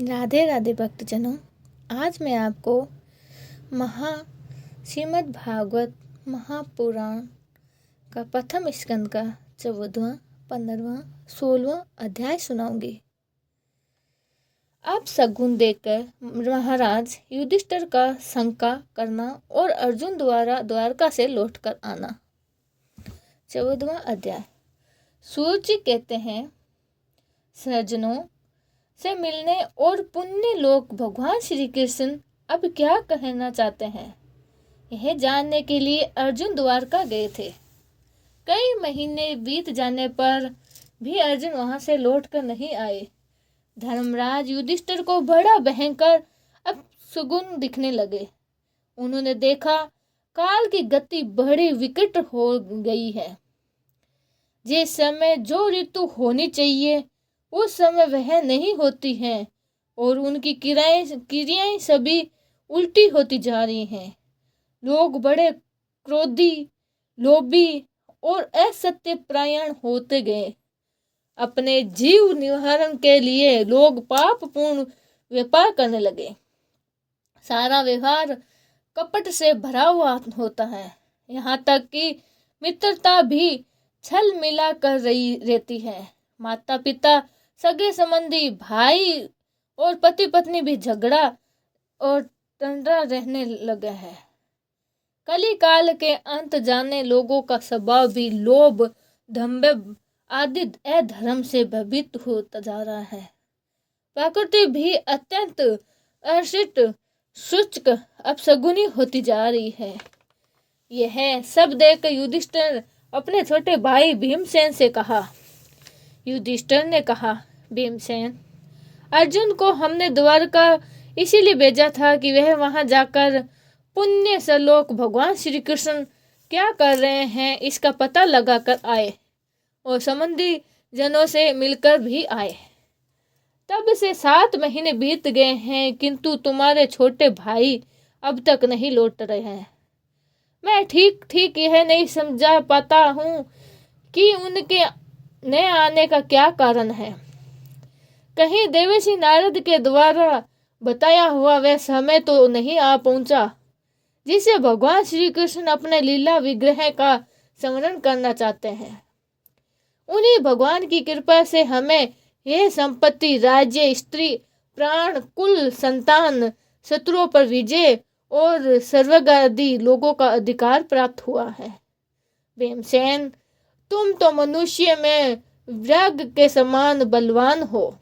राधे राधे भक्तजनों। आज मैं आपको श्रीमद् भागवत महापुराण का प्रथम स्कंद का 14वां, 15वां, 16वां अध्याय सुनाऊंगी। अब शगुन देकर महाराज युधिष्ठिर का शंका करना और अर्जुन द्वारा द्वारका से लौटकर आना। 14वां अध्याय। सूर्य जी कहते हैं, सज्जनों से मिलने और पुण्य लोक भगवान श्री कृष्ण अब क्या कहना चाहते हैं, यह जानने के लिए अर्जुन द्वारका गए थे। कई महीने बीत जाने पर भी अर्जुन वहां से लौटकर नहीं आए। धर्मराज युधिष्ठिर को बड़ा भयंकर अब सुगुन दिखने लगे। उन्होंने देखा काल की गति बड़ी विकट हो गई है। जिस समय जो ऋतु होनी चाहिए उस समय वह नहीं होती है और उनकी क्रियाएं सभी उल्टी होती जा रही हैं। लोग बड़े क्रोधी, लोभी और असत्य परायण होते गए। अपने जीव निवारण के लिए लोग पापपूर्ण व्यापार करने लगे। सारा व्यवहार कपट से भरा हुआ होता है। यहाँ तक कि मित्रता भी छल मिला कर रहती है। माता पिता, सगे संबंधी, भाई और पति पत्नी भी झगड़ा और टंडरा रहने लगे है। कली काल के अंत जाने लोगों का स्वभाव भी लोभ, दंभ आदि अधर्म से भयभीत होता जा रहा है। प्रकृति भी अत्यंत अशिष्ट, शुष्क, अपशगुनी होती जा रही है। यह सब देखकर युधिष्ठिर अपने छोटे भाई भीमसेन से कहा। युधिष्ठिर ने कहा, भीमसेन, अर्जुन को हमने द्वारका इसीलिए भेजा था कि वह वहां जाकर पुण्य सलोक भगवान श्री कृष्ण क्या कर रहे हैं इसका पता लगाकर आए और संबंधी जनों से मिलकर भी आए। तब से 7 महीने बीत गए हैं, किंतु तुम्हारे छोटे भाई अब तक नहीं लौट रहे हैं। मैं ठीक ठीक यह नहीं समझा पाता हूँ कि उनके न आने का क्या कारण है। कहीं देवर्षि नारद के द्वारा बताया हुआ वह समय तो नहीं आ पहुंचा जिसे भगवान श्री कृष्ण अपने लीला विग्रह का स्मरण करना चाहते हैं। उन्हीं भगवान की कृपा से हमें यह संपत्ति, राज्य, स्त्री, प्राण, कुल, संतान, शत्रुओं पर विजय और सर्वग आदि लोगों का अधिकार प्राप्त हुआ है। भीमसेन, तुम तो मनुष्य में व्याघ्र के समान बलवान हो।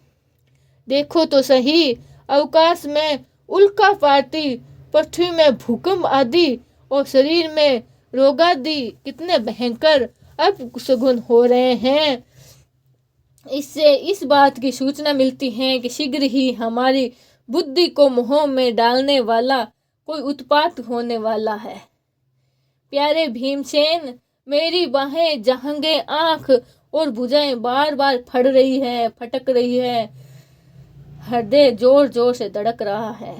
देखो तो सही, अवकाश में उल्कापाती, पृथ्वी में भूकंप आदि और शरीर में रोगादि कितने भयंकर अपशगुन हो रहे हैं। इससे इस बात की सूचना मिलती है कि शीघ्र ही हमारी बुद्धि को मोह में डालने वाला कोई उत्पात होने वाला है। प्यारे भीमसेन, मेरी बाहें, जांघें, आंख और भुजाएं बार बार फटक रही है। हृदय जोर जोर से धड़क रहा है।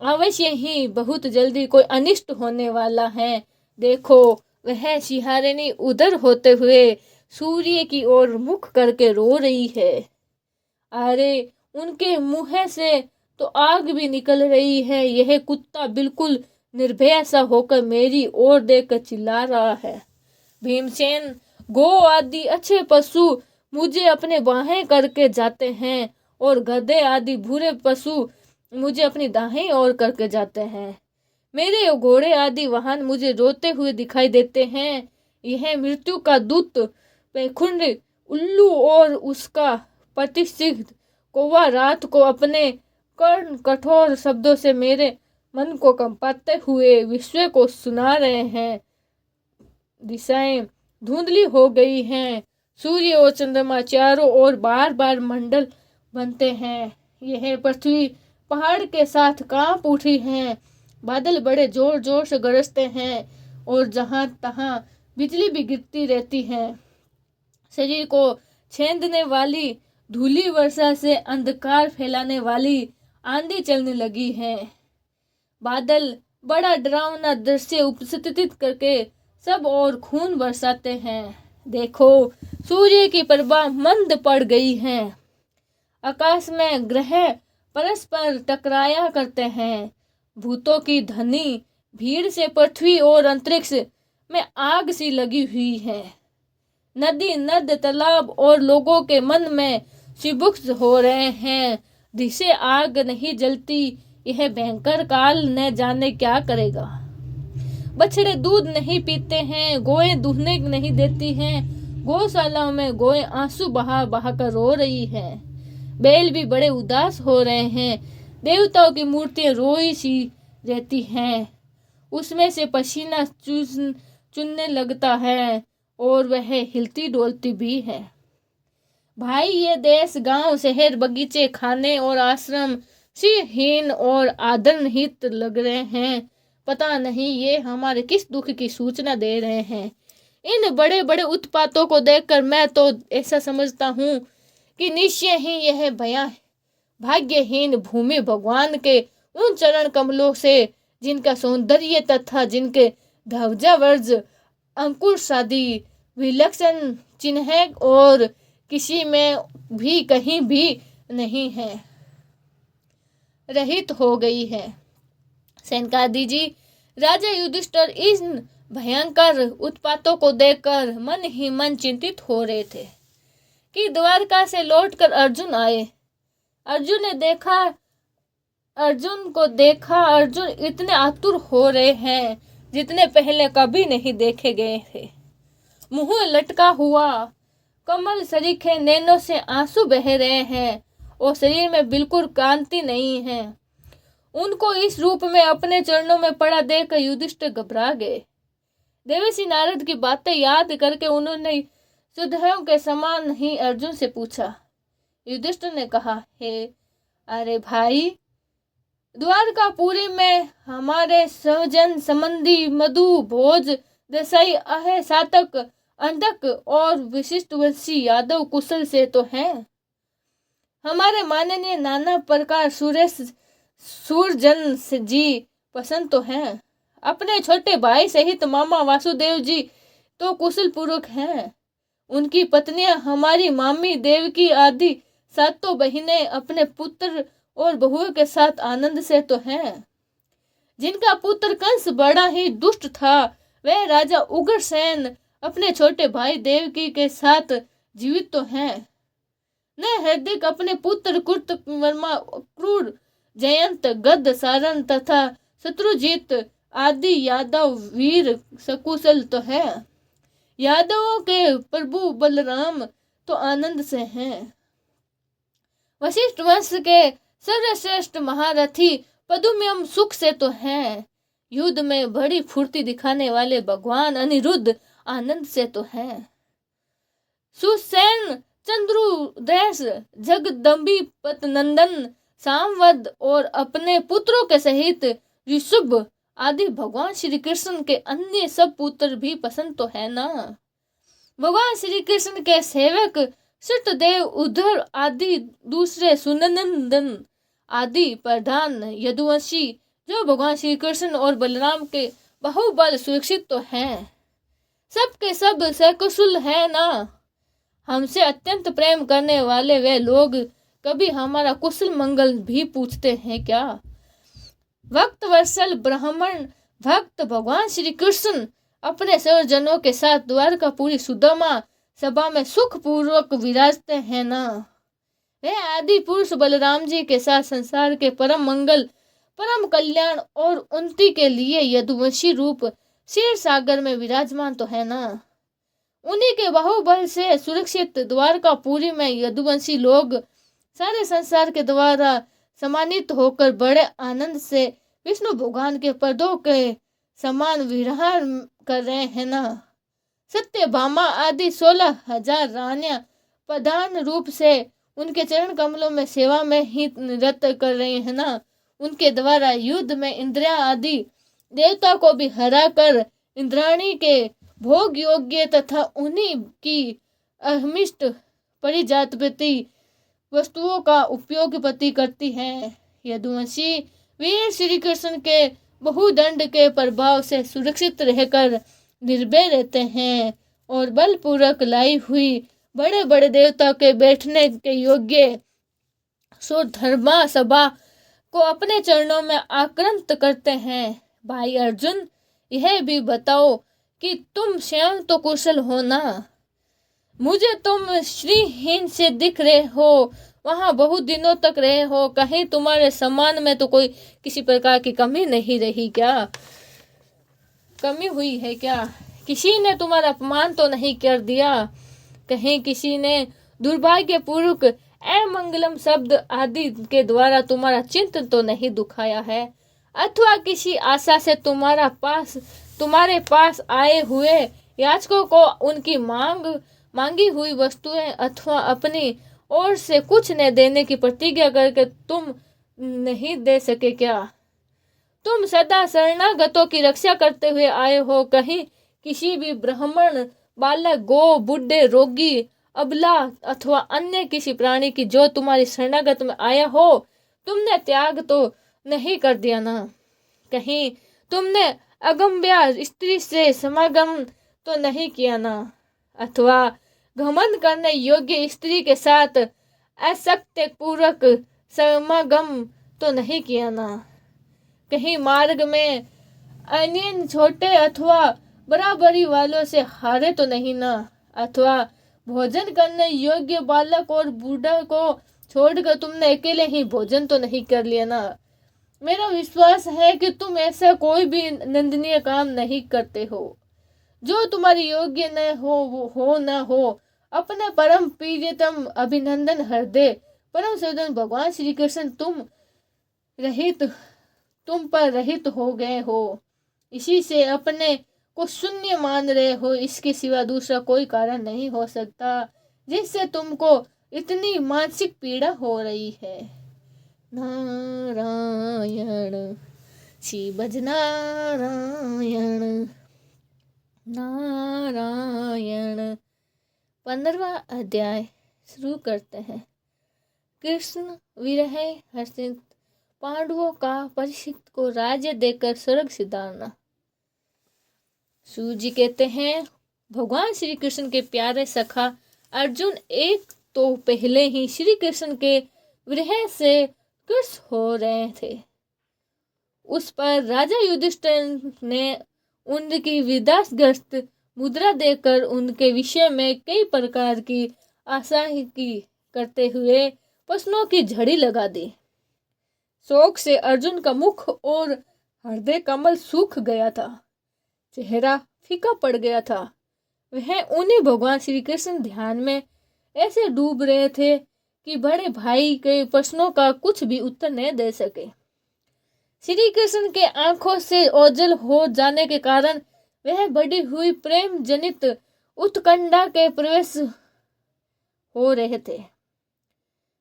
अवश्य ही बहुत जल्दी कोई अनिष्ट होने वाला है। देखो, वह सिहारिणी उधर होते हुए सूर्य की ओर मुख करके रो रही है। अरे, उनके मुंह से तो आग भी निकल रही है। यह कुत्ता बिल्कुल निर्भय सा होकर मेरी ओर देखकर चिल्ला रहा है। भीमसेन, गौ आदि अच्छे पशु मुझे अपने बाहें करके जाते हैं और गधे आदि बुरे पशु मुझे अपनी दाहें ओर करके जाते हैं। मेरे घोड़े आदि वाहन मुझे रोते हुए दिखाई देते हैं। यह मृत्यु का दूत पैखुंड उल्लू और उसका प्रतिसिद्ध कौवा रात को अपने कर्ण कठोर शब्दों से मेरे मन को कंपाते हुए विश्व को सुना रहे हैं। दिशाएं धुंधली हो गई हैं। सूर्य और चंद्रमा चारों ओर बार बार मंडल बनते हैं। यह पृथ्वी पहाड़ के साथ कांप उठी है। बादल बड़े जोर जोर से गरजते हैं और जहां तहां बिजली भी गिरती रहती है। शरीर को छेदने वाली धूली वर्षा से अंधकार फैलाने वाली आंधी चलने लगी है। बादल बड़ा डरावना दृश्य उपस्थित करके सब और खून बरसाते हैं। देखो, सूर्य की प्रभा मंद पड़ गई है। आकाश में ग्रह परस्पर टकराया करते हैं। भूतों की धनी भीड़ से पृथ्वी और अंतरिक्ष में आग सी लगी हुई है। नदी नद तालाब और लोगों के मन में शिबुक्स हो रहे हैं। जिसे आग नहीं जलती, यह भयंकर काल न जाने क्या करेगा। बछड़े दूध नहीं पीते हैं, गोएं दूहने नहीं देती हैं। गौशालाओं में गोएं आंसू बहा बहा कर रो रही हैं। बैल भी बड़े उदास हो रहे हैं। देवताओं की मूर्तियां रोई सी रहती हैं। उसमें से पसीना चुनने लगता है और वह हिलती डोलती भी है। भाई, ये देश गांव शहर बगीचे खाने और आश्रम श्रीहीन और आदरहीन लग रहे हैं। पता नहीं ये हमारे किस दुख की सूचना दे रहे हैं। इन बड़े बड़े उत्पातों को देखकर मैं तो ऐसा समझता हूँ कि निश्चय ही यह भाग्यहीन भूमि भगवान के उन चरण कमलों से, जिनका सौंदर्य तथा जिनके ध्वजावर्ज अंकुर शादी विलक्षण चिन्ह और किसी में भी कहीं भी नहीं है, रहित हो गई है। सैनकादि जी, राजा युधिष्ठिर इन भयंकर उत्पातों को देखकर मन ही मन चिंतित हो रहे थे कि द्वारका से लौटकर अर्जुन आए। अर्जुन को देखा। अर्जुन इतने आतुर हो रहे हैं जितने पहले कभी नहीं देखे गए थे। मुंह लटका हुआ, कमल सरीखे नैनों से आंसू बह रहे हैं और शरीर में बिल्कुल कांति नहीं है। उनको इस रूप में अपने चरणों में पड़ा देखकर युधिष्ठिर घबरा गए। देवर्षि नारद की बातें याद करके उन्होंने सुधर्म के समान ही अर्जुन से पूछा। युधिष्ठिर ने कहा, अरे भाई, द्वारकापुरी में हमारे स्वजन संबंधी मधु भोज देसाई अहे सातक अंधक और विशिष्ट वंशी यादव कुशल से तो हैं। हमारे माननीय नाना प्रकार सुरेश सूरजन जी पसंद तो हैं। अपने छोटे भाई सहित मामा वासुदेव जी तो कुशल पुरुष हैं। उनकी पत्नियां हमारी मामी देवकी आदि सातों बहिनें अपने पुत्र और बहुओं के साथ आनंद से तो हैं। जिनका पुत्र कंस बड़ा ही दुष्ट था, वह राजा उग्रसेन अपने छोटे भाई देवकी के साथ जीवित तो हैं। न हृदय अपने पुत्र कृतवर्मा, क्रूर, जयंत, गद, सारन तथा शत्रुजीत आदि यादव वीर सकुशल तो है। यादवों के प्रभु बलराम तो आनंद से हैं। वशिष्ठ वंश के सर्वश्रेष्ठ महारथी पदुम्यम सुख से तो हैं। युद्ध में बड़ी फुर्ती दिखाने वाले भगवान अनिरुद्ध आनंद से तो हैं। सुसेन, चंद्रुदेश, जगदम्बी पतनंदन, सामवद और अपने पुत्रों के सहित ऋषभ आदि भगवान श्री कृष्ण के अन्य सब पुत्र भी पसंद तो है ना। भगवान श्री कृष्ण के सेवक सत्यदेव, उद्धव आदि दूसरे सुनंदन आदि प्रधान यदुवंशी जो भगवान श्री कृष्ण और बलराम के बाहुबल सुरक्षित तो हैं। सबके सब सकुशल है ना। हमसे अत्यंत प्रेम करने वाले वे लोग कभी हमारा कुशल मंगल भी पूछते हैं क्या। भक्त वत्सल ब्राह्मण भक्त भगवान श्री कृष्ण अपने सर्वजनों के साथ द्वारकापुरी सुदामा सभा में सुख पूर्वक विराजते हैं ना। वे आदि पुरुष बलराम जी के साथ संसार के परम मंगल, परम कल्याण और उन्नति के लिए यदुवंशी रूप क्षीर सागर में विराजमान तो है ना। उन्हीं के बाहुबल से सुरक्षित द्वारकापुरी में यदुवंशी लोग सारे संसार के द्वारा सम्मानित होकर बड़े आनंद से विष्णु भगवान के पदों के समान विहार कर रहे हैं ना। सत्यभामा आदि 16,000 रानियां प्रधान रूप से उनके चरण कमलों में सेवा में ही निरत कर रहे हैं ना। उनके द्वारा युद्ध में इंद्रिया आदि देवता को भी हराकर इंद्राणी के भोग योग्य तथा उन्हीं की अहमिष्ट परिजातपति वस्तुओं का उपयोग पति करती है। यदुवंशी वीर श्री कृष्ण के बहुदंड के प्रभाव से सुरक्षित रहकर निर्भय रहते हैं और बलपूर्वक लाई हुई बड़े बड़े देवता के बैठने के योग्य सो धर्मा सभा को अपने चरणों में आक्रांत करते हैं। भाई अर्जुन, यह भी बताओ कि तुम स्वयं तो कुशल हो ना? मुझे तुम श्रीहीन से दिख रहे हो, वहां बहुत दिनों तक रहे हो, कहीं तुम्हारे सम्मान में तो कोई किसी प्रकार की कमी नहीं रही क्या? कमी हुई है क्या? किसी ने तुम्हारा अपमान तो नहीं कर दिया? कहीं किसी ने दुर्भाग्यपूर्वक अमंगलम शब्द आदि के द्वारा तुम्हारा चिंतन तो नहीं दुखाया है? अथवा किसी आशा से तुम्हारे पास आए हुए याचकों को उनकी मांगी हुई वस्तुएं अथवा अपनी ओर से कुछ न देने की प्रतिज्ञा करके तुम नहीं दे सके क्या? तुम सदा शरणागतों की रक्षा करते हुए आए हो, कहीं किसी भी ब्राह्मण, बालक, गो, बुढ़े, रोगी, अबला अथवा अन्य किसी प्राणी की जो तुम्हारी शरणागत में आया हो, तुमने त्याग तो नहीं कर दिया ना? कहीं तुमने अगम्या स्त्री से समागम तो नहीं किया ना? अथवा घमंड करने योग्य स्त्री के साथ असत्य पूर्वक समागम तो नहीं किया ना? कहीं मार्ग में अन्य छोटे अथवा बराबरी वालों से हारे तो नहीं ना? अथवा भोजन करने योग्य बालक और बूढ़ा को छोड़कर तुमने अकेले ही भोजन तो नहीं कर लिया ना? मेरा विश्वास है कि तुम ऐसा कोई भी निंदनीय काम नहीं करते हो जो तुम्हारी योग्य न हो न हो। अपने परम प्रियतम अभिनंदन हृदय परम सदन भगवान श्री कृष्ण तुम पर रहित हो गए हो। इसी से अपने को शून्य मान रहे हो, इसके सिवा दूसरा कोई कारण नहीं हो सकता जिससे तुमको इतनी मानसिक पीड़ा हो रही है। नारायण श्री भज नारायण नारायण। 15वां अध्याय शुरू करते हैं। कृष्ण विरह हर्षित पांडवों का परीक्षित को राज्य देकर स्वर्ग सिधारना। सूजी कहते हैं, भगवान श्री कृष्ण के प्यारे सखा अर्जुन एक तो पहले ही श्री कृष्ण के विरह से कृष हो रहे थे। उस पर राजा युधिष्ठिर ने उनकी विदासग्रस्त मुद्रा देकर उनके विषय में कई प्रकार की आशा की करते हुए प्रश्नों की झड़ी लगा दी। शोक से अर्जुन का मुख और हृदय कमल सूख गया था, चेहरा फीका पड़ गया था। वह उन्हीं भगवान श्री कृष्ण ध्यान में ऐसे डूब रहे थे कि बड़े भाई के प्रश्नों का कुछ भी उत्तर नहीं दे सके। श्री कृष्ण के आंखों से ओझल हो जाने के कारण वह बढ़ी हुई प्रेम जनित उत्कंठा के प्रवेश हो रहे थे।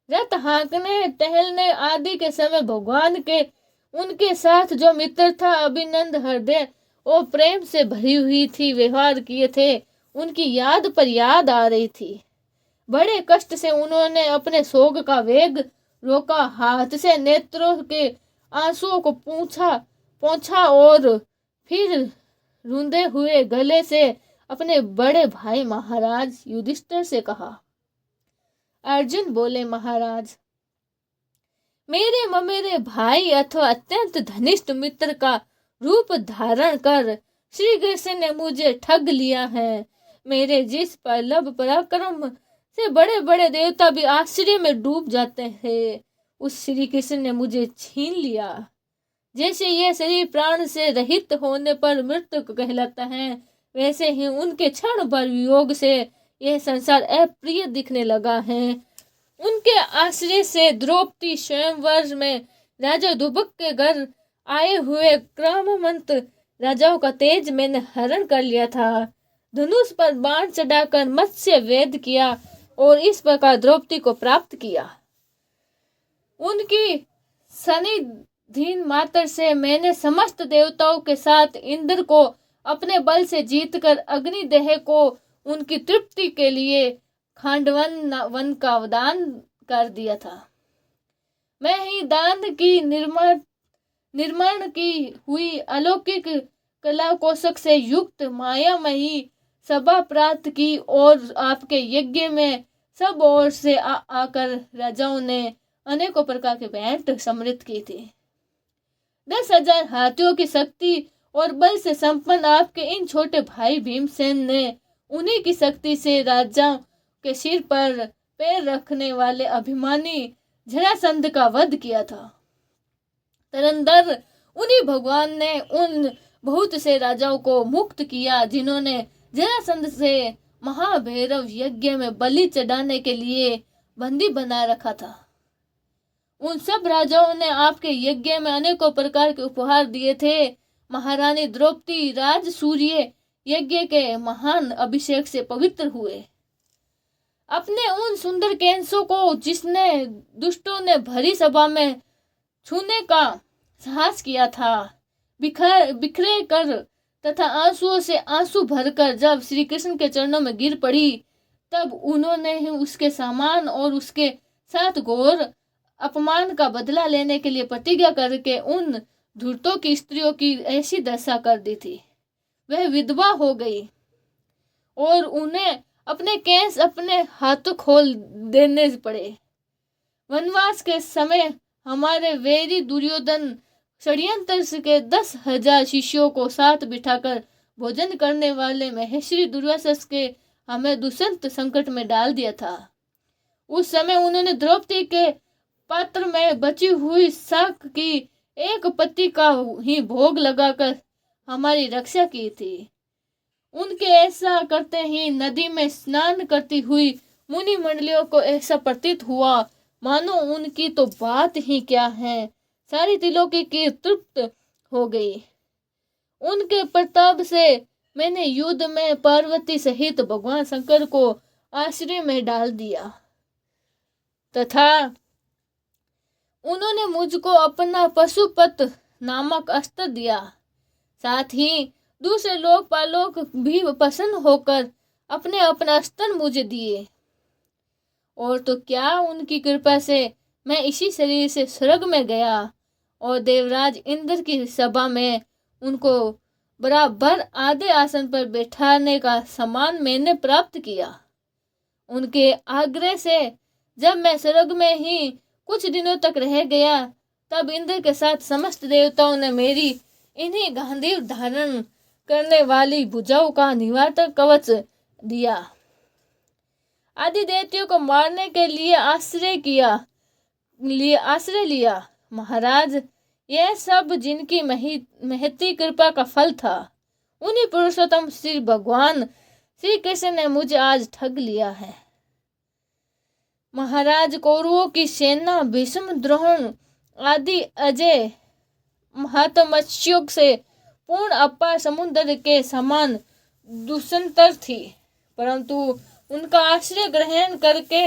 रथ हाँकने टहलने आदि के समय भगवान के उनके साथ जो मित्र था अभिनंद हृदय और प्रेम से भरी हुई थी व्यवहार किए थे, उनकी याद पर याद आ रही थी। बड़े कष्ट से उन्होंने अपने शोक का वेग रोका, हाथ से नेत्रों के आंसुओं को पोंछा और फिर रूंधे हुए गले से अपने बड़े भाई महाराज युधिष्ठिर से कहा। अर्जुन बोले, महाराज, मेरे ममेरे भाई अथवा अत्यंत घनिष्ठ मित्र का रूप धारण कर श्री कृष्ण ने मुझे ठग लिया है। मेरे जिस प्रबल पराक्रम से बड़े बड़े देवता भी आश्चर्य में डूब जाते हैं, उस श्री कृष्ण ने मुझे छीन लिया। जैसे यह शरीर प्राण से रहित होने पर मृत्यु कहलाता है, वैसे ही उनके क्षण भर वियोग से यह संसार अप्रिय दिखने लगा है। उनके आश्रय से द्रौपदी स्वयंवर में राजा दुबक के घर आए हुए क्रामवंत राजाओं का तेज मैंने हरण कर लिया था। धनुष पर बाण चढ़ाकर मत्स्य वेद किया और इस प्रकार द्रौपदी को प्राप्त किया। उनकी सनिधि मात्र से मैंने समस्त देवताओं के साथ इंद्र को अपने बल से जीतकर अग्निदेह को उनकी तृप्ति के लिए खांडवन वन का दान कर दिया था। मैं ही दान की निर्माण की हुई अलौकिक कला कोशक से युक्त मायामयी सभा प्राप्त की और आपके यज्ञ में सब ओर से आकर राजाओं ने अनेकों प्रकार के भेंट समृद्ध की थी। 10,000 हाथियों की शक्ति और बल से संपन्न आपके इन छोटे भाई भीमसेन ने उन्हीं की शक्ति से राजाओं के सिर पर पैर रखने वाले अभिमानी जरासंध का वध किया था। तरंदर उन्हीं भगवान ने उन बहुत से राजाओं को मुक्त किया जिन्होंने जरासंध से महाभैरव यज्ञ में बलि चढ़ाने के लिए बंदी बना रखा था। उन सब राजाओं ने आपके यज्ञ में अनेकों प्रकार के उपहार दिए थे। महारानी द्रौपदी राज सूर्य यज्ञ के महान अभिषेक से पवित्र हुए। अपने उन सुंदर केंसों को जिसने दुष्टों ने भरी सभा में छूने का साहस किया था, बिखरे कर तथा आंसुओं से आंसू भरकर जब श्री कृष्ण के चरणों में गिर पड़ी, तब उन्होंने ही उसके सामान और उसके साथ घोर अपमान का बदला लेने के लिए प्रतिज्ञा करके उन धूर्तों की स्त्रियों की ऐसी दशा कर दी थी। वह विधवा हो गई और उन्हें अपने केस अपने हाथों खोल देने पड़े। वनवास के समय हमारे वैरी दुर्योधन षड्यंत्र के 10,000 शिष्यों को साथ बिठाकर भोजन करने वाले महेश्वरी दुर्वासा के हमें दुष्यंत संकट में डाल दिया था। उस समय उन्होंने द्रौपदी के पात्र में बची हुई शाक की एक पत्ती का ही भोग लगाकर हमारी रक्षा की थी। उनके ऐसा करते ही नदी में स्नान करती हुई मुनि मंडलियों को ऐसा प्रतीत हुआ मानो उनकी तो बात ही क्या है, सारी त्रिलोकी की तृप्त हो गई। उनके प्रताप से मैंने युद्ध में पार्वती सहित भगवान शंकर को आश्रय में डाल दिया तथा उन्होंने मुझको अपना पशुपत नामक अस्त्र दिया। साथ ही दूसरे लोकपालोक भी प्रसन्न होकर अपने अपना अस्त्र मुझे दिए। और तो क्या, उनकी कृपा से मैं इसी शरीर से स्वर्ग में गया और देवराज इंद्र की सभा में उनको बराबर आधे आसन पर बैठाने का सम्मान मैंने प्राप्त किया। उनके आग्रह से जब मैं स्वर्ग में ही कुछ दिनों तक रह गया, तब इंद्र के साथ समस्त देवताओं ने मेरी इन्हीं गांधीव धारण करने वाली भुजाओं का निवारक कवच दिया। आदि दैत्यों को मारने के लिए आश्रय लिया। महाराज, यह सब जिनकी महती कृपा का फल था, उन्हीं पुरुषोत्तम श्री भगवान श्री कृष्ण ने मुझे आज ठग लिया है। महाराज, कौरवों की सेना भीष्म, द्रोण आदि अजय महातमस्यों से पूर्ण अपार समुद्र के समान दुष्यंतर थी, परंतु उनका आश्रय ग्रहण करके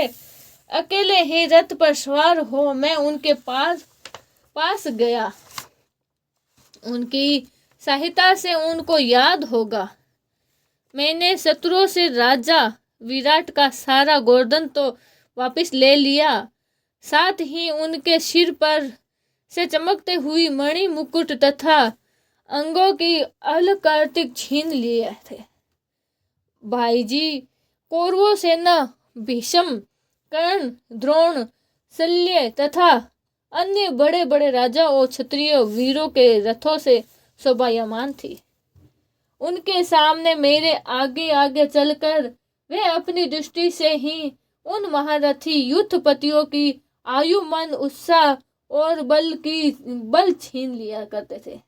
अकेले ही रथ पर सवार हो मैं उनके पास गया। उनकी सहायता से उनको याद होगा, मैंने शत्रुओं से राजा विराट का सारा गोवर्धन तो वापस ले लिया, साथ ही उनके सिर पर से चमकते हुई मणि मुकुट तथा अंगों की अलंकारिक छीन लिए थे। भाई जी, कौरवों सेना भीष्म, कर्ण, द्रोण, शल्य तथा अन्य बड़े बड़े राजा और क्षत्रिय वीरों के रथों से शोभायमान थी। उनके सामने मेरे आगे आगे चलकर वे अपनी दृष्टि से ही उन महारथी युद्धपतियों की आयु, मन, उत्साह और बल छीन लिया करते थे।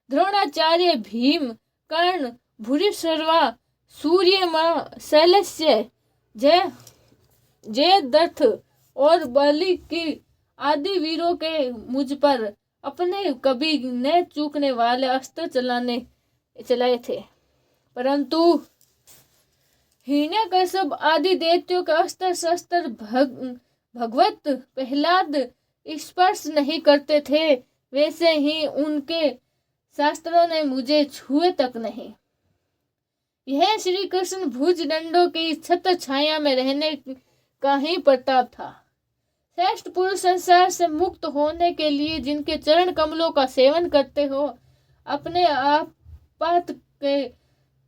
द्रोणाचार्य, भीम, कर्ण, भूरिश्रवा, सूर्यमा, शैलस्य, जयद्रथ और बलि की आदि वीरों के मुझ पर अपने कभी न चूकने वाले अस्त्र चलाए थे, परंतु हिरण्यकश्यप आदि दैत्यों के अस्त्र शस्त्र भगवत प्रहलाद स्पर्श नहीं करते थे, वैसे ही उनके शास्त्रों ने मुझे छुए तक नहीं। यह श्री कृष्ण भुज दंडों की छत्र छाया में रहने का ही प्रताप था। श्रेष्ठ पुरुष संसार से मुक्त होने के लिए जिनके चरण कमलों का सेवन करते हो, अपने आपात के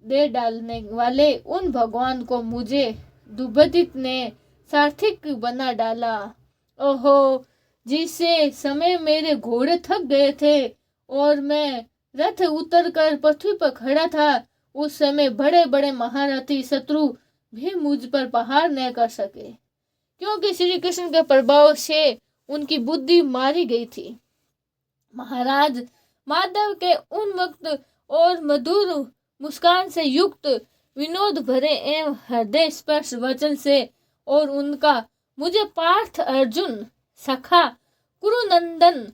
दे डालने वाले उन भगवान को मुझे दुर्बदित ने सार्थिक बना डाला ओहो, जिससे समय मेरे घोड़े थक गए थे और मैं रथ उतर कर पृथ्वी पर खड़ा था, उस समय बड़े बड़े महारथी शत्रु भी मुझ पर प्रहार न कर सके, क्योंकि श्री कृष्ण के प्रभाव से उनकी बुद्धि मारी गई थी। महाराज माधव के उन वक्त और मधुर मुस्कान से युक्त विनोद भरे एवं हृदय स्पर्श वचन से और उनका मुझे पार्थ, अर्जुन, सखा, कुरुनंदन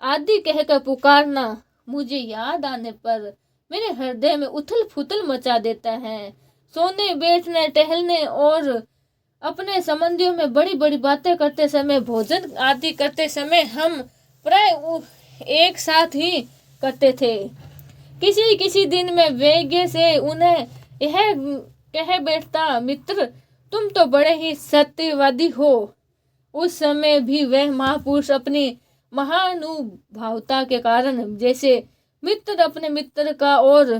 आदि कहकर पुकारना मुझे याद आने पर मेरे हृदय में उथल पुथल मचा देता है। सोने, बैठने, टहलने और अपने संबंधियों में बड़ी बड़ी बातें करते समय, भोजन आदि करते समय हम प्राय एक साथ ही करते थे। किसी किसी दिन में वेग से उन्हें यह कह बैठता, मित्र तुम तो बड़े ही सत्यवादी हो। उस समय भी वह महापुरुष अपनी महानुभावता के कारण जैसे मित्र अपने मित्र का और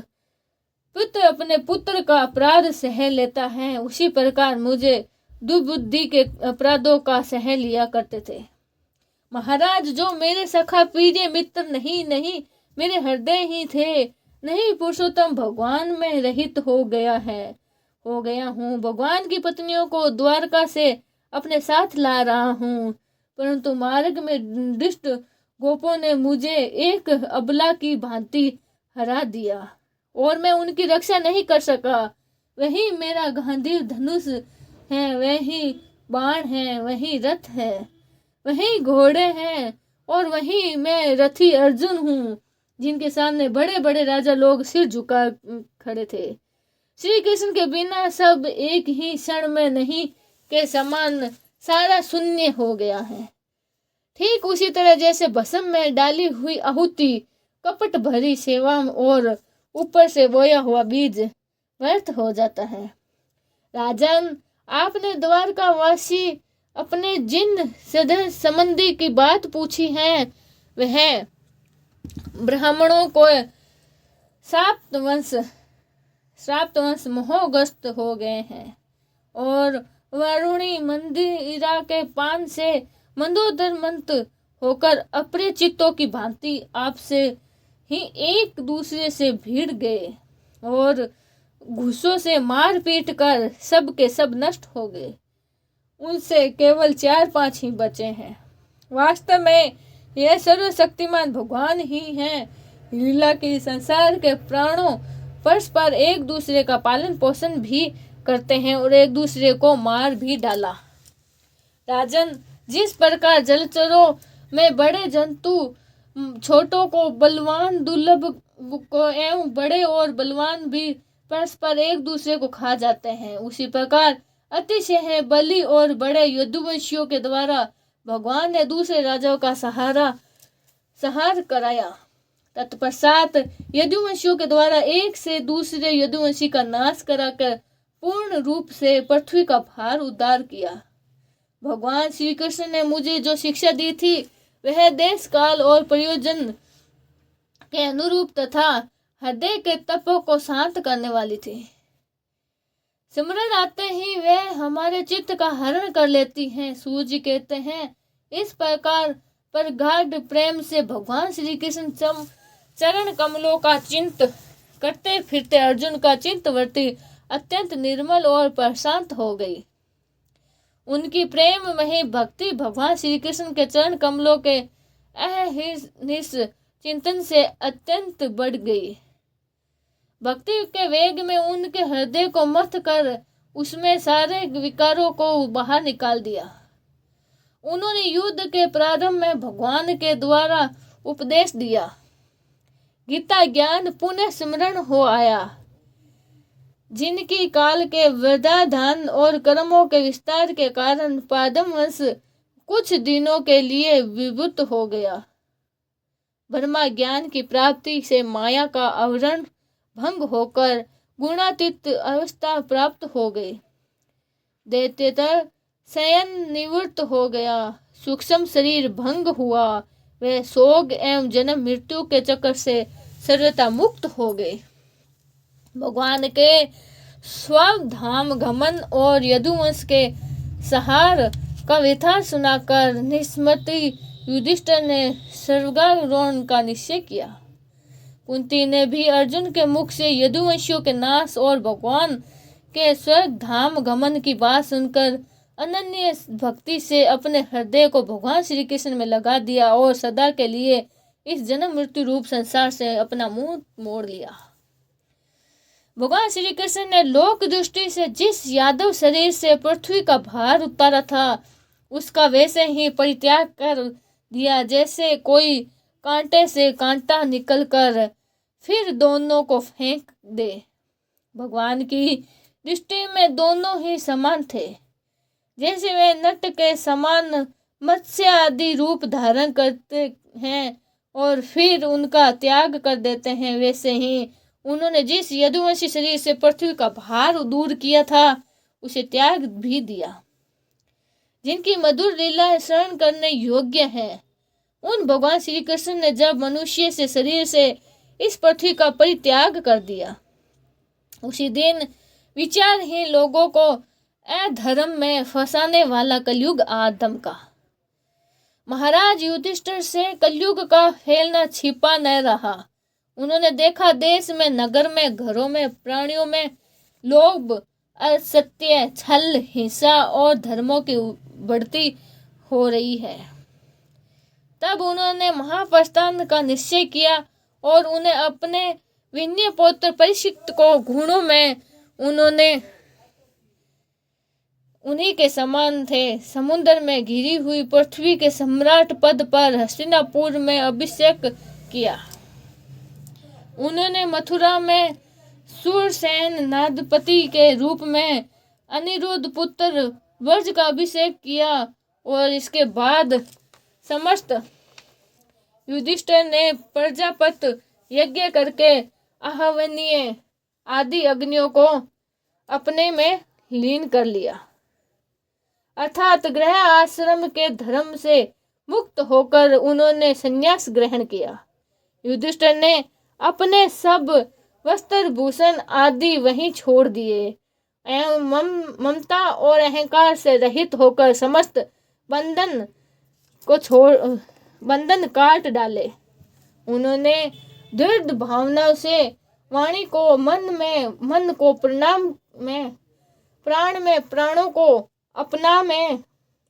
पुत्र अपने पुत्र का अपराध सह लेता है, उसी प्रकार मुझे दुर्बुद्धि के अपराधों का सह लिया करते थे। महाराज, जो मेरे सखा प्रिय मित्र नहीं मेरे हृदय ही थे, नहीं पुरुषोत्तम भगवान में रहित हो गया हूँ। भगवान की पत्नियों को द्वारका से अपने साथ ला रहा हूँ, परंतु मार्ग में दुष्ट गोपों ने मुझे एक अबला की भांति हरा दिया और मैं उनकी रक्षा नहीं कर सका। वही मेरा गांधीव धनुष है, वही बाण है, वही रथ है, वही घोड़े हैं और वही मैं रथी अर्जुन हूँ, जिनके सामने बड़े बड़े राजा लोग सिर झुका खड़े थे। श्री कृष्ण के बिना सब एक ही क्षण में नहीं के समान सारा शून्य हो गया है। ठीक उसी तरह जैसे भस्म में डाली हुई आहुति, कपट भरी सेवा और ऊपर से बोया हुआ बीज व्यर्थ हो जाता है। राजन, आपने द्वारकावासी अपने जिन सदन संबंधी की बात पूछी है, वह ब्राह्मणों को श्राप्त वंश मोहग्रस्त हो गए हैं और वरुणी मंदिरा के पान से मंदोदर मंत होकर अप्रिय चित्तों की भांति आपसे ही एक दूसरे से भिड़ गए और घूसों से मार पीट कर सब के सब नष्ट हो गए। उनसे केवल 4-5 ही बचे हैं। वास्तव में यह सर्वशक्तिमान भगवान ही हैं। लीला के संसार के प्राणों परस्पर एक दूसरे का पालन पोषण भी करते हैं और एक दूसरे को मार भी डाला। राजन, जिस प्रकार जलचरों में बड़े जंतु छोटों को बलवान दुर्लभ को एवं बड़े और बलवान भी परस्पर एक दूसरे को खा जाते हैं, उसी प्रकार अतिशय बलि और बड़े यदुवंशियों के द्वारा भगवान ने दूसरे राजाओं का संहार कराया। तत्पश्चात यदुवंशियों के द्वारा एक से दूसरे यदुवंशी का नाश कराकर पूर्ण रूप से पृथ्वी का भार उद्धार किया। भगवान श्री कृष्ण ने मुझे जो शिक्षा दी थी, वह देश काल और प्रयोजन के अनुरूप तथा हृदय के तपों को शांत करने वाली थी। सिमरन आते ही वह हमारे चित्त का हरण कर लेती हैं। सूर्य जी कहते हैं, इस प्रकार पर गाढ़ प्रेम से भगवान श्री कृष्ण चरण कमलों का चिंत करते फिरते अर्जुन का चित्तवृत्ति अत्यंत निर्मल और प्रशांत हो गई। उनकी प्रेममयी भक्ति भगवान श्री कृष्ण के चरण कमलों के अहर्निश चिंतन से अत्यंत बढ़ गई। भक्ति के वेग में उनके हृदय को मथ कर उसमें सारे विकारों को बाहर निकाल दिया। उन्होंने युद्ध के प्रारंभ में भगवान के द्वारा उपदेश दिया। गीता ज्ञान पुनः स्मरण हो आया, जिनकी काल के वृद्धाधान और कर्मों के विस्तार के कारण पादम वंश कुछ दिनों के लिए विभुत हो गया। ब्रह्मा ज्ञान की प्राप्ति से माया का आवरण भंग होकर गुणातीत अवस्था प्राप्त हो गई। दैत्यतर शयन निवृत्त हो गया, सूक्ष्म शरीर भंग हुआ, वे शोक एवं जन्म मृत्यु के चक्कर से सर्वथा मुक्त हो गए। भगवान के स्वधाम गमन और यदुवंश के संहार का व्यथा सुनाकर निस्मति युधिष्ठिर ने स्वर्गारोहण का निश्चय किया। कुंती ने भी अर्जुन के मुख से यदुवंशियों के नाश और भगवान के स्वर्ग धाम गमन की बात सुनकर अनन्य भक्ति से अपने हृदय को भगवान श्री कृष्ण में लगा दिया और सदा के लिए इस जन्म मृत्यु रूप संसार से अपना मुंह मोड़ लिया। भगवान श्री कृष्ण ने लोक दृष्टि से जिस यादव शरीर से पृथ्वी का भार उतारा था उसका वैसे ही परित्याग कर दिया जैसे कोई कांटे से कांटा निकलकर फिर दोनों को फेंक दे। भगवान की दृष्टि में दोनों ही समान थे। जैसे वे नट के समान मत्स्य आदि रूप धारण करते हैं और फिर उनका त्याग कर देते हैं, वैसे ही उन्होंने जिस यदुवंशी शरीर से पृथ्वी का भार दूर किया था उसे त्याग भी दिया। जिनकी मधुर लीला शरण करने योग्य है उन भगवान श्री कृष्ण ने जब मनुष्य से शरीर से इस पृथ्वी का परित्याग कर दिया उसी दिन विचारहीन लोगों को अधर्म में फंसाने वाला कलयुग आदम का। महाराज युधिष्ठिर से कलयुग का फैलना छिपा न रहा। उन्होंने देखा देश में, नगर में, घरों में, प्राणियों में लोभ, असत्य, छल, हिंसा और धर्मों की बढ़ती हो रही है। तब उन्होंने महाप्रस्थान का निश्चय किया और उन्हें अपने विनय पौत्र परीक्षित को गुणों में उन्हीं के समान थे। समुद्र में घिरी हुई पृथ्वी के सम्राट पद पर हस्तिनापुर में अभिषेक किया। उन्होंने मथुरा में सूरसेन नादपति के रूप में अनिरुद्ध पुत्र वज्र का अभिषेक किया और इसके बाद समस्त युधिष्ठिर ने प्रजापत यज्ञ करके आहवनीय आदि अग्नियों को अपने में लीन कर लिया, अर्थात गृह आश्रम के धर्म से मुक्त होकर उन्होंने संन्यास ग्रहण किया। युधिष्ठिर ने अपने सब वस्त्र भूषण आदि वहीं छोड़ दिए एवं ममता और अहंकार से रहित होकर समस्त बंधन काट डाले। उन्होंने दृढ़ भावना से वाणी को मन को प्राण में प्राणों को अपना में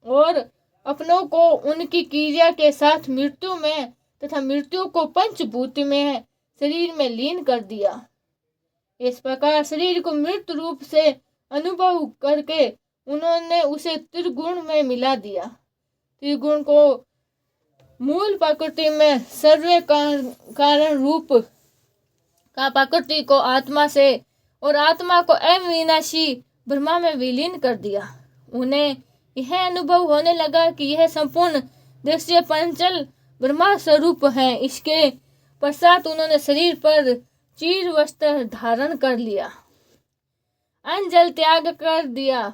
और अपनों को उनकी क्रिया के साथ मृत्यु में तथा मृत्यु को पंचभूति में शरीर में लीन कर दिया। इस प्रकार शरीर को मृत रूप से अनुभव करके उन्होंने उसे त्रिगुण में मिला दिया। त्रिगुण को मूल प्रकृति में सर्व कारण रूप का प्रकृति को आत्मा से और आत्मा को अविनाशी ब्रह्मा में विलीन कर दिया। उन्हें यह अनुभव होने लगा कि यह संपूर्ण दृश्य पंचल ब्रह्मा स्वरूप है। इसके पश्चात उन्होंने शरीर पर चीर वस्त्र धारण कर लिया, अन्न जल त्याग कर दिया,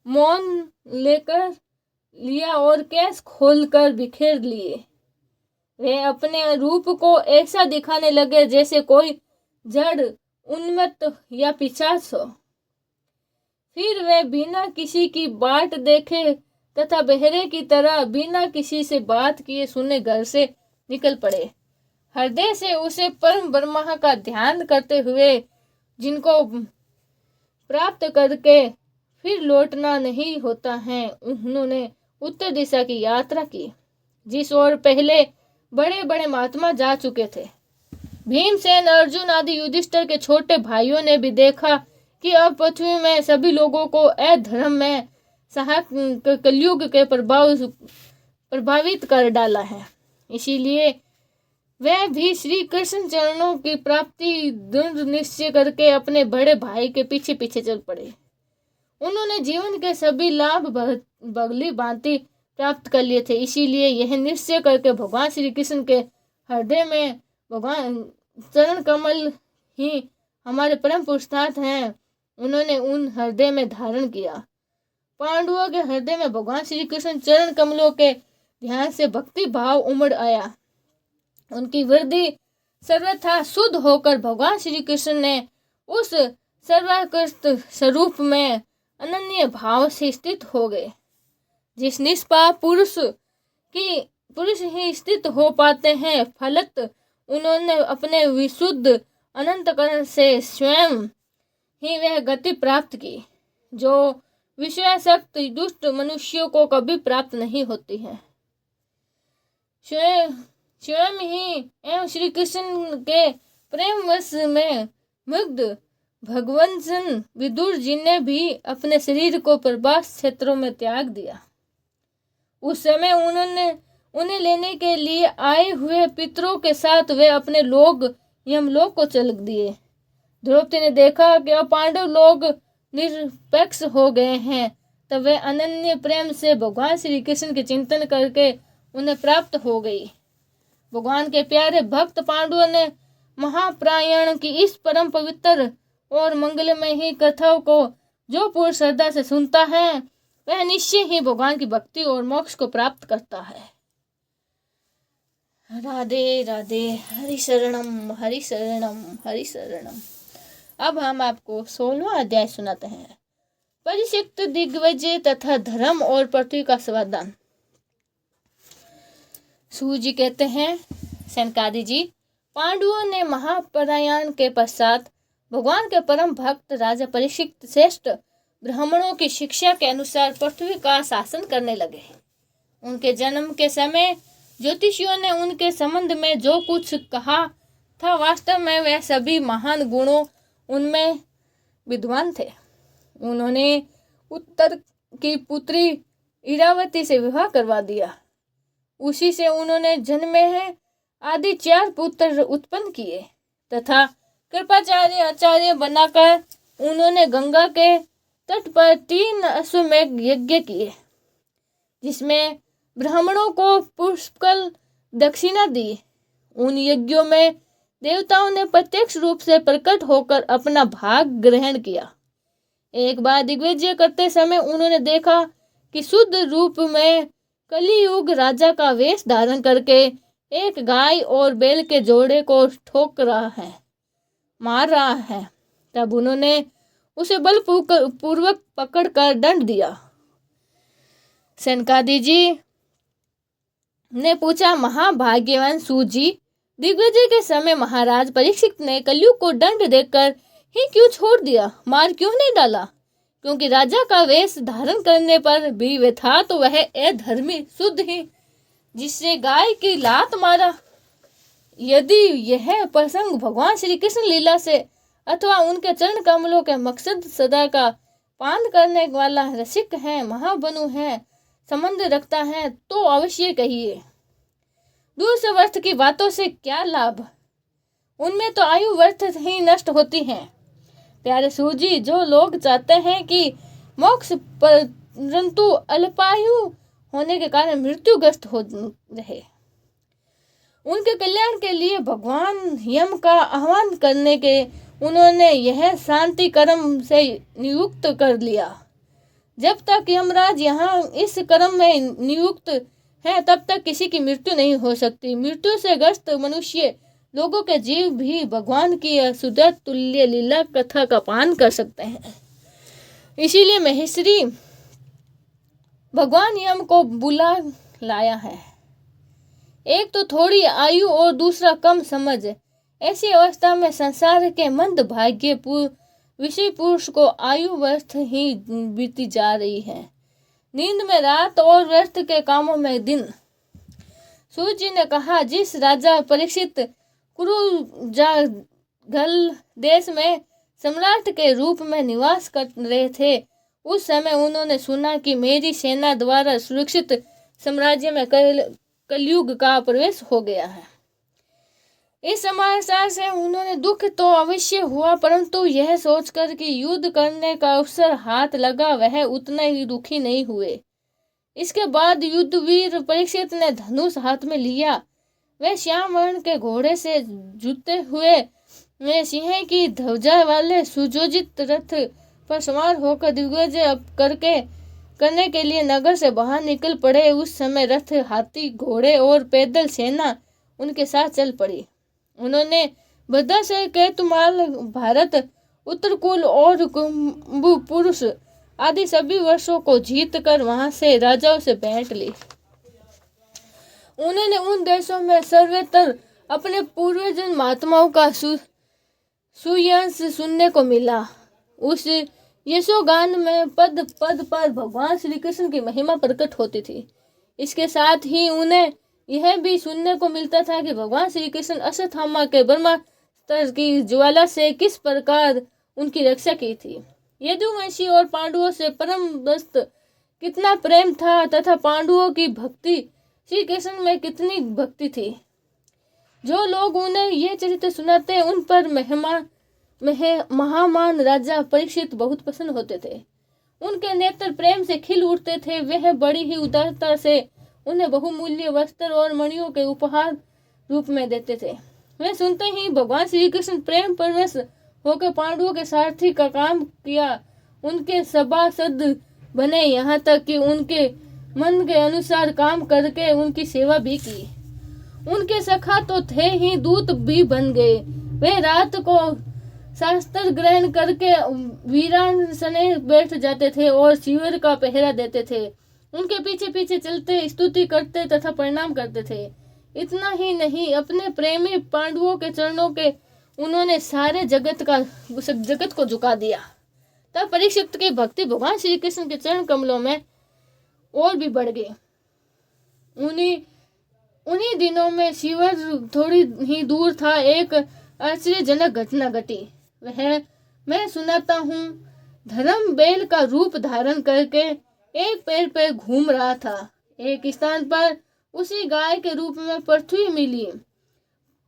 मौन लेकर लिया और केस खोलकर बिखेर लिए। वे अपने रूप को ऐसा दिखाने लगे जैसे कोई जड़, उन्मत्त या पिशाच हो। फिर वे बिना किसी की बाट देखे तथा बहरे की तरह बिना किसी से बात किए सुने घर से निकल पड़े। हृदय से उसे परम ब्रह्मा का ध्यान करते हुए जिनको प्राप्त करके फिर लौटना नहीं होता है, उन्होंने उत्तर दिशा की यात्रा की जिस ओर पहले बड़े बड़े महात्मा जा चुके थे। भीमसेन, अर्जुन आदि युधिष्ठिर के छोटे भाइयों ने भी देखा कि अब पृथ्वी में सभी लोगों को अधर्म में कलयुग के प्रभावित कर डाला है। इसीलिए वे भी श्री कृष्ण चरणों की प्राप्ति दृढ़ निश्चय करके अपने बड़े भाई के पीछे पीछे चल पड़े। उन्होंने जीवन के सभी लाभ भली भांति प्राप्त कर लिए थे। इसीलिए यह निश्चय करके भगवान श्री कृष्ण के हृदय में भगवान चरण कमल ही हमारे परम पुरुषार्थ हैं, उन्होंने उन हृदय में धारण किया। पांडवों के हृदय में भगवान श्री कृष्ण चरण कमलों के ध्यान से भक्ति भाव उमड़ आया। उनकी वृद्धि सर्वथा शुद्ध होकर भगवान श्री कृष्ण ने उस सर्वोत्कृष्ट स्वरूप में अनन्य भाव से स्थित हो गए। जिस निष्पाप पुरुष ही स्थित हो पाते हैं, फलत उन्होंने अपने विशुद्ध अनंतकरण से स्वयं ही वह गति प्राप्त की जो विषयासक्त दुष्ट मनुष्यों को कभी प्राप्त नहीं होती है। स्वयं ही एवं श्री कृष्ण के प्रेम वश में मुग्ध भगवंत विदुर जी ने भी अपने शरीर को प्रभास क्षेत्रों में त्याग दिया। उस समय उन्हें लेने के लिए आए हुए पितरों के साथ वे अपने यमलोक को चल दिए। द्रौपदी ने देखा कि अब पांडव लोग निरपेक्ष हो गए हैं, तब वे अनन्य प्रेम से भगवान श्री कृष्ण के चिंतन करके उन्हें प्राप्त हो गई। भगवान के प्यारे भक्त पांडवों ने महाप्रायण की इस परम पवित्र और मंगलमय ही कथा को जो पूर्ण श्रद्धा से सुनता है, वह निश्चय ही भगवान की भक्ति और मोक्ष को प्राप्त करता है। राधे राधे। हरि शरणम हरि शरणम हरि शरणम। अब हम आपको 16वां अध्याय सुनाते हैं। परिशिक्त दिग्विजय तथा धर्म और पृथ्वी का समाधान। सूजी कहते हैं, सनकादि जी, पांडवों ने महाप्रयाण के पश्चात भगवान के परम भक्त राजा परीक्षित श्रेष्ठ ब्राह्मणों की शिक्षा के अनुसार पृथ्वी का शासन करने लगे। उनके जन्म के समय ज्योतिषियों ने उनके संबंध में जो कुछ कहा था, वास्तव में वह सभी महान गुणों उनमें विद्वान थे। उन्होंने उत्तर की पुत्री इरावती से विवाह करवा दिया। उसी से उन्होंने जन्मे हैं आदि 4 पुत्र उत्पन्न किए तथा कृपाचार्य आचार्य बनाकर उन्होंने गंगा के तट पर 3 अश्वमेध यज्ञ किए, जिसमें ब्राह्मणों को पुष्कल दक्षिणा दी। उन यज्ञों में देवताओं ने प्रत्यक्ष रूप से प्रकट होकर अपना भाग ग्रहण किया। एक बार दिग्विजय करते समय उन्होंने देखा कि शुद्ध रूप में कलियुग राजा का वेश धारण करके एक गाय और बैल के जोड़े को ठोक रहा है, मार रहा है। तब उन्होंने उसे बलपूर्वक पकड़कर दंड दिया। सनकादि जी ने पूछा, महाभाग्यवान सूजी, दिग्विजय के समय महाराज परीक्षित ने कलयुग को दंड देकर ही क्यों छोड़ दिया, मार क्यों नहीं डाला? क्योंकि राजा का वेश धारण करने पर भी वे था तो वह अधर्मी शुद्ध ही जिससे गाय की लात मारा। यदि यह प्रसंग भगवान श्री कृष्ण लीला से अथवा उनके चरण कमलों के मकसद सदा का पान करने वाला रसिक है, महाबनु है, संबंध रखता है, तो अवश्य कहिए। दूर से व्यर्थ की बातों से क्या लाभ, उनमें तो आयु व्यर्थ ही नष्ट होती है। प्यारे सूजी, जो लोग चाहते हैं कि मोक्ष परंतु अल्पायु होने के कारण मृत्युग्रस्त हो रहे, उनके कल्याण के लिए भगवान यम का आह्वान करने के उन्होंने यह शांति कर्म से नियुक्त कर लिया। जब तक यमराज यहाँ इस कर्म में नियुक्त है, तब तक किसी की मृत्यु नहीं हो सकती। मृत्यु से ग्रस्त मनुष्य लोगों के जीव भी भगवान की असुदर तुल्य लीला कथा का पान कर सकते हैं। इसीलिए महेश्वरी भगवान यम को बुला लाया है। एक तो थोड़ी आयु और दूसरा कम समझ। ऐसी अवस्था में संसार के मंद भाग्य विषय पुरुष को आयु व्यर्थ ही बीती जा रही है, नींद में रात और व्यर्थ के कामों में दिन। सूर्य जी ने कहा, जिस राजा परीक्षित कुरुजागल देश में सम्राट के रूप में निवास कर रहे थे, उस समय उन्होंने सुना कि मेरी सेना द्वारा सुरक्षित साम्राज्य में कलयुग का प्रवेश हो गया है। इस समाचार से उन्होंने दुख तो अवश्य हुआ, परंतु यह सोचकर कि युद्ध करने का अवसर हाथ लगा, वह उतना ही दुखी नहीं हुए। इसके बाद युद्धवीर परीक्षित ने धनुष हाथ में लिया। वह श्याम वर्ण के घोड़े से जुते हुए वे सिंह की ध्वजा वाले सुयोजित रथ पर सवार होकर दिग्विजय करने के लिए नगर से बाहर निकल पड़े। उस समय रथ, हाथी, घोड़े और पैदल सेना उनके साथ चल पड़ी। उन्होंने भद्राशय, कैतुमाल, भारत, उत्तरकुल और कुंभ पुरुष आदि सभी वर्षों को जीत कर वहां से राजाओं से भेंट ली। उन्होंने उन देशों में सर्वत्र अपने पूर्वज महात्माओं का सुयश सुनने को मिला। उस यशोगान में पद पद पर भगवान श्री कृष्ण की महिमा प्रकट होती थी। इसके साथ ही उन्हें यह भी सुनने को मिलता था कि भगवान श्री कृष्ण अश्वत्थामा के ब्रह्मास्त्र की ज्वाला से किस प्रकार उनकी रक्षा की थी। यदुवंशी और पांडवों से परम दोस्त कितना प्रेम था तथा पांडवों की भक्ति श्री कृष्ण में कितनी भक्ति थी। जो लोग उन्हें ये चरित्र सुनाते उन पर महामान राजा परीक्षित बहुत प्रसन्न होते थे। उनके नेत्र प्रेम से खिल उठते थे। वह बड़ी ही उदारता से उन्हें बहुमूल्य वस्त्र और मणियों के उपहार रूप में देते थे। वे सुनते ही भगवान श्री कृष्ण प्रेम परवश होकर पांडवों के सारथी का काम किया, उनके सभासद बने, यहाँ तक कि उनके मन के अनुसार काम करके उनकी सेवा भी की। उनके सखा तो थे ही, दूत भी बन गए। वे रात को शास्त्र ग्रहण करके वीरासने बैठ जाते थे और शिविर का पहरा देते थे। उनके पीछे पीछे चलते, स्तुति करते तथा प्रणाम करते थे। इतना ही नहीं, अपने प्रेमी पांडवों के चरणों के उन्होंने सारे जगत को झुका दिया। तब परीक्षित की भक्ति भगवान श्री कृष्ण के चरण कमलों में और भी बढ़ गई। उन्हीं दिनों में शिविर थोड़ी ही दूर था। एक आश्चर्यजनक घटना घटी। वह मैं सुनाता हूँ। धर्म बैल का रूप धारण करके एक पेड़ पर घूम रहा था। एक स्थान पर उसी गाय के रूप में पृथ्वी मिली।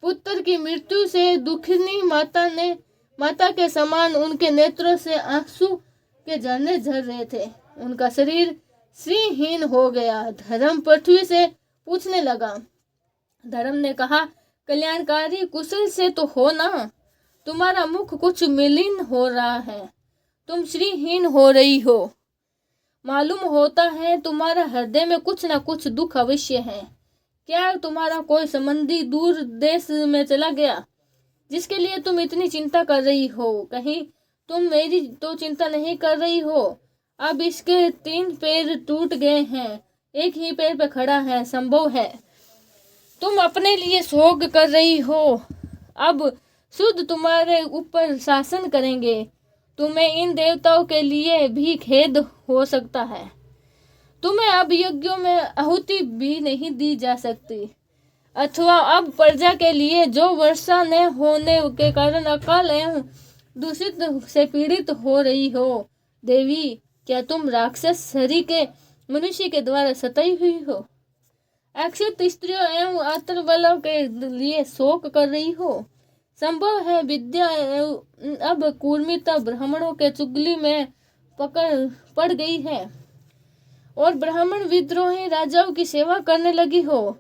पुत्र की मृत्यु से दुखिनी माता के समान उनके नेत्रों से आंसू के झरने झर रहे थे। उनका शरीर श्रीहीन हो गया। धर्म पृथ्वी से पूछने लगा। धर्म ने कहा, कल्याणकारी कुशल से तो हो ना? तुम्हारा मुख कुछ मलिन हो रहा है, तुम श्रीहीन हो रही हो। मालूम होता है तुम्हारा हृदय में कुछ ना कुछ दुख अवश्य है। क्या तुम्हारा कोई संबंधी दूर देश में चला गया जिसके लिए तुम इतनी चिंता कर रही हो? कहीं तुम मेरी तो चिंता नहीं कर रही हो? अब इसके 3 पैर टूट गए हैं, एक ही पैर पे खड़ा है। संभव है तुम अपने लिए शोक कर रही हो। अब शुद्ध तुम्हारे ऊपर शासन करेंगे। तुम्हें इन देवताओं के लिए भी खेद हो सकता है। तुम्हें अब यज्ञों में आहुति भी नहीं दी जा सकती, अथवा अब प्रजा के लिए जो वर्षा न होने के कारण अकाल एवं दूषित से पीड़ित हो रही हो। देवी, क्या तुम राक्षस हरि के मनुष्य के द्वारा सताई हुई हो? अक्षित स्त्रियों एवं आतरबलों के लिए शोक कर रही हो? संभव है विद्या अब कूर्मिता ब्राह्मणों के चुगली में पड़ गई है और ब्राह्मण विद्रोही राजाओं की सेवा करने लगी हो,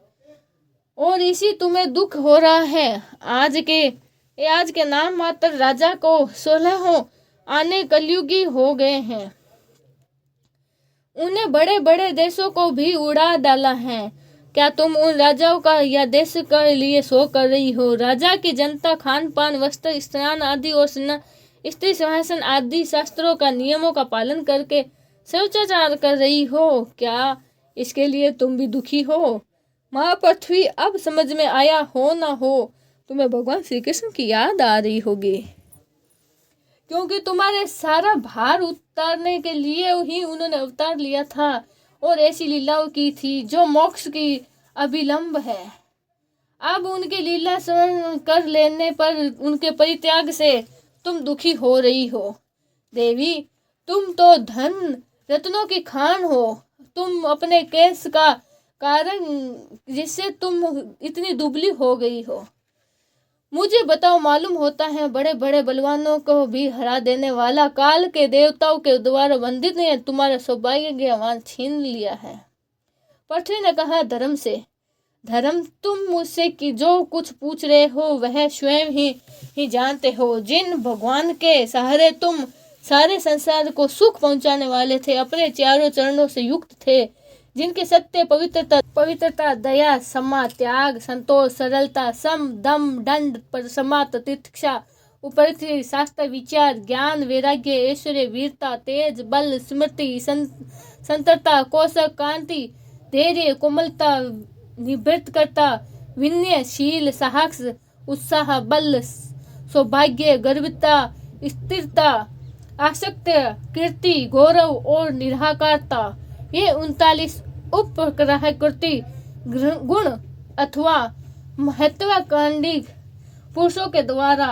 और इसी तुम्हें दुख हो रहा है। आज के नाम मात्र राजा को 16 आने कलयुगी हो गए हैं। उन्हें बड़े बड़े देशों को भी उड़ा डाला है। क्या तुम उन राजाओं का या देश के लिए शोक कर रही हो? राजा की जनता खान पान, वस्त्र, स्नान आदि और स्त्री सिंहासन आदि शास्त्रों का नियमों का पालन करके शौचाचार कर रही हो। क्या इसके लिए तुम भी दुखी हो? माँ पृथ्वी, अब समझ में आया हो ना हो, तुम्हें भगवान श्री कृष्ण की याद आ रही होगी, क्योंकि तुम्हारे सारा भार उतारने के लिए ही उन्होंने अवतार लिया था और ऐसी लीलाओं की थी जो मोक्ष की अभिलंब है। अब उनकी लीला स्मरण कर लेने पर उनके परित्याग से तुम दुखी हो रही हो। देवी, तुम तो धन रत्नों की खान हो। तुम अपने केस का कारण जिससे तुम इतनी दुबली हो गई हो। मुझे बताओ, मालूम होता है बड़े बड़े बलवानों को भी हरा देने वाला काल के देवताओं के द्वारा वंदित ने तुम्हारा सौभाग्यवान छीन लिया है। पृथ्वी ने कहा धर्म से, धर्म, तुम मुझसे कि जो कुछ पूछ रहे हो वह स्वयं ही जानते हो। जिन भगवान के सहारे तुम सारे संसार को सुख पहुंचाने वाले थे, अपने चारों चरणों से युक्त थे, जिनके सत्य, पवित्रता, दया, क्षमा, त्याग, संतोष, सरलता, सम, दम, दंड, क्षमा, तितिक्षा उपरति शास्त्र विचार ज्ञान वैराग्य ऐश्वर्य वीरता तेज बल स्मृति संतरता कौशल कांति धैर्य कोमलता निभृतकर्ता विनय शील साहस उत्साह बल सौभाग्य गर्विता स्थिरता आसक्ति कीर्ति गौरव और निराकारता ये 39 उपप्रकृति गुण अथवा महत्वाकांक्षी पुरुषों के द्वारा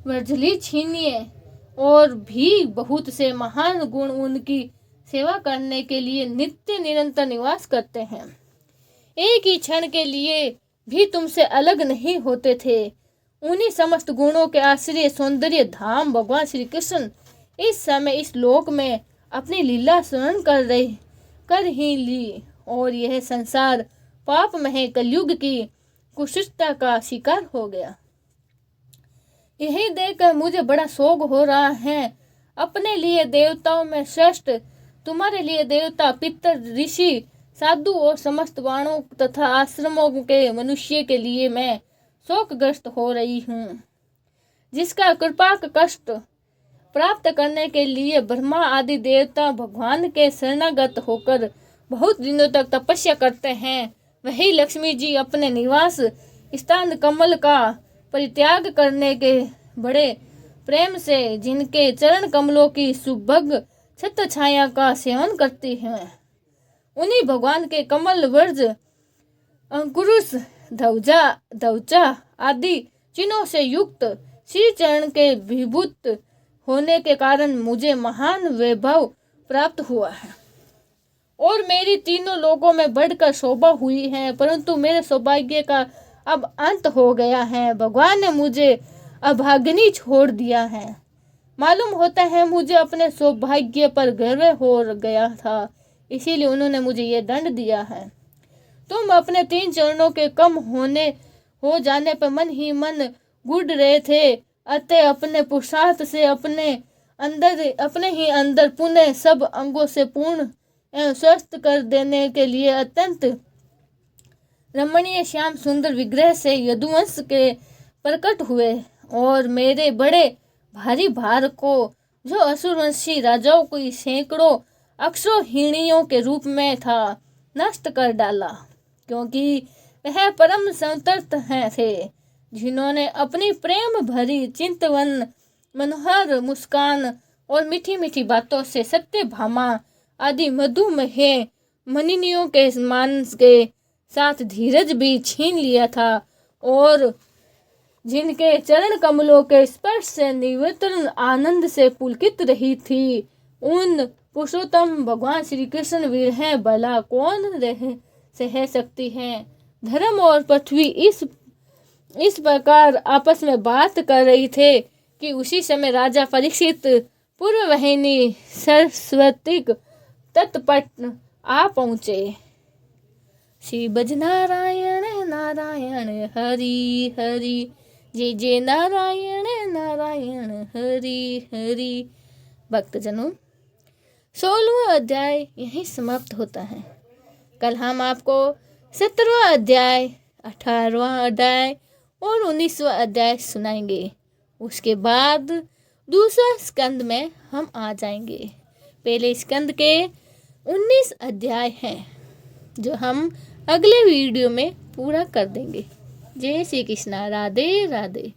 वर्जली छीनिए और भी बहुत से महान गुण उनकी सेवा करने के लिए नित्य निरंतर निवास करते हैं। एक ही क्षण के लिए भी तुमसे अलग नहीं होते थे। उन्हीं समस्त गुणों के आश्रय सौंदर्य धाम भगवान श्री कृष्ण इस समय इस लोक में अपनी लीला स्मरण कर ही ली और यह संसार पापमय कलयुग की कुशिष्टता का शिकार हो गया। यही देखकर मुझे बड़ा शोक हो रहा है। अपने लिए देवताओं में श्रेष्ठ तुम्हारे लिए देवता पितर ऋषि साधु और समस्त वाणों तथा आश्रमों के मनुष्य के लिए मैं शोकग्रस्त हो रही हूँ, जिसका कृपा का कष्ट प्राप्त करने के लिए ब्रह्मा आदि देवता भगवान के शरणागत होकर बहुत दिनों तक तपस्या करते हैं। वही लक्ष्मी जी अपने निवास स्थान कमल का परित्याग करने के बड़े प्रेम से जिनके चरण कमलों की सुभग छत छाया का सेवन करती हैं, उन्हीं भगवान के कमल वर्ज अंकुरुष ध्वजा आदि चिन्हों से युक्त श्री चरण के विभूत होने के कारण मुझे महान वैभव प्राप्त हुआ है और मेरी तीनों लोगों में बढ़कर शोभा हुई है, परंतु मेरे सौभाग्य का अब अंत हो गया है। भगवान ने मुझे अभाग्नि छोड़ दिया है। मालूम होता है मुझे अपने सौभाग्य पर गर्व हो गया था, इसीलिए उन्होंने मुझे ये दंड दिया है। तुम अपने 3 चरणों के कम हो जाने पर मन ही मन गुड़ रहे थे, अतः अपने पुरुषार्थ से अपने ही अंदर पुनः सब अंगों से पूर्ण एवं स्वस्थ कर देने के लिए अत्यंत रमणीय श्याम सुंदर विग्रह से यदुवंश के प्रकट हुए और मेरे बड़े भारी भार को जो असुरवंशी राजाओं की सैकड़ों अक्षौहिणियों के रूप में था नष्ट कर डाला, क्योंकि वह परम संतर्त हैं थे, जिन्होंने अपनी प्रेम भरी चिंतवन मनोहर मुस्कान और मीठी मीठी बातों से सत्य भामा आदि मधुमेह मनिनियों के मानस के साथ धीरज भी छीन लिया था और जिनके चरण कमलों के स्पर्श से निरंतर आनंद से पुलकित रही थी, उन पुरुषोत्तम भगवान श्री कृष्ण वीर हैं, भला कौन सह सकती हैं। धर्म और पृथ्वी इस प्रकार आपस में बात कर रही थे कि उसी समय राजा परीक्षित पूर्व वाहिनी सरस्वती तत्पट आ पहुँचे। श्री बजनारायण नारायण हरि हरि, जय जय नारायण नारायण हरि हरि। भक्तजनों, 16वां अध्याय यहीं समाप्त होता है। कल हम आपको 17वां अध्याय, 18वां अध्याय और 19वां अध्याय सुनाएंगे। उसके बाद दूसरा स्कंद में हम आ जाएंगे। पहले स्कंद के 19 अध्याय हैं जो हम अगले वीडियो में पूरा कर देंगे। जय श्री कृष्णा, राधे राधे।